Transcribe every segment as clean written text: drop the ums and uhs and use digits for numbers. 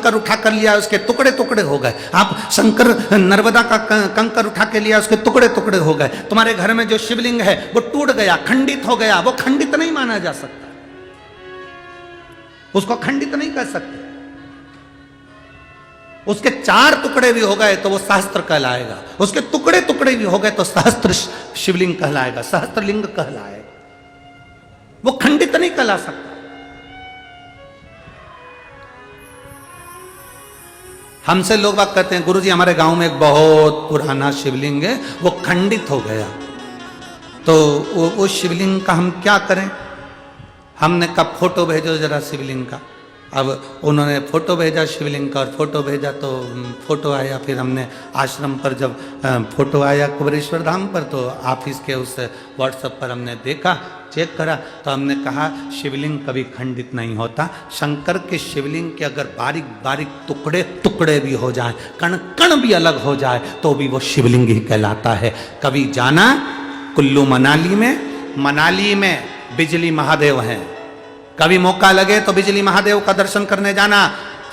कंकर उठा कर लिया, उसके टुकड़े टुकड़े हो गए। आप शंकर नर्मदा का कंकर उठा के लिया, उसके टुकड़े टुकड़े हो गए। तुम्हारे घर में जो शिवलिंग है वो टूट गया, खंडित हो गया, वो खंडित नहीं माना जा सकता, उसको खंडित नहीं कर सकते। उसके 4 टुकड़े भी हो गए तो वो सहस्त्र कहलाएगा, उसके टुकड़े टुकड़े भी हो गए तो सहस्त्र शिवलिंग कहलाएगा, सहस्त्रलिंग कहलाएगा, वो खंडित नहीं कहला सकता। हमसे लोग बात कहते हैं गुरुजी हमारे गांव में एक बहुत पुराना शिवलिंग है, वो खंडित हो गया, तो वो शिवलिंग का हम क्या करें? हमने कहा फोटो भेजो जरा शिवलिंग का। अब उन्होंने फोटो भेजा शिवलिंग का, और फोटो भेजा तो फोटो आया। फिर हमने आश्रम पर जब फोटो आया कुबेरेश्वर धाम पर, तो ऑफिस के उस व्हाट्सएप पर हमने देखा, चेक करा, तो हमने कहा शिवलिंग कभी खंडित नहीं होता। शंकर के शिवलिंग के अगर बारीक बारीक टुकड़े टुकड़े भी हो जाए, कण कण भी अलग हो जाए, तो भी वो शिवलिंग ही कहलाता है। कभी जाना कुल्लू मनाली में बिजली महादेव हैं, कभी मौका लगे तो बिजली महादेव का दर्शन करने जाना।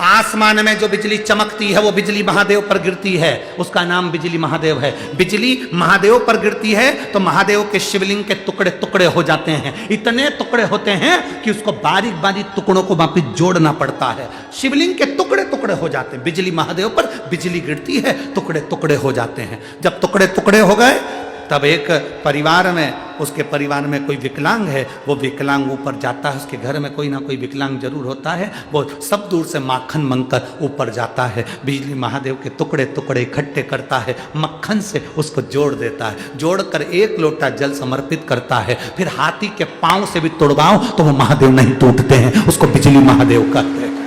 आसमान में जो बिजली चमकती है वो बिजली महादेव पर गिरती है, उसका नाम बिजली महादेव है। बिजली महादेव पर गिरती है तो महादेव के शिवलिंग के टुकड़े टुकड़े हो जाते हैं, इतने टुकड़े होते हैं कि उसको बारीक बारीक टुकड़ों को वापिस जोड़ना पड़ता है। शिवलिंग के टुकड़े टुकड़े हो जाते हैं, बिजली महादेव पर बिजली गिरती है, टुकड़े टुकड़े हो जाते हैं। जब टुकड़े टुकड़े हो गए तब एक परिवार में, उसके परिवार में कोई विकलांग है, वो विकलांग ऊपर जाता है, उसके घर में कोई ना कोई विकलांग जरूर होता है, वो सब दूर से माखन मंगकर ऊपर जाता है, बिजली महादेव के टुकड़े टुकड़े इकट्ठे करता है, मक्खन से उसको जोड़ देता है, जोड़कर 1 लोटा जल समर्पित करता है। फिर हाथी के पांव से भी तोड़वाओ तो वो महादेव नहीं टूटते हैं, उसको बिजली महादेव कहते हैं।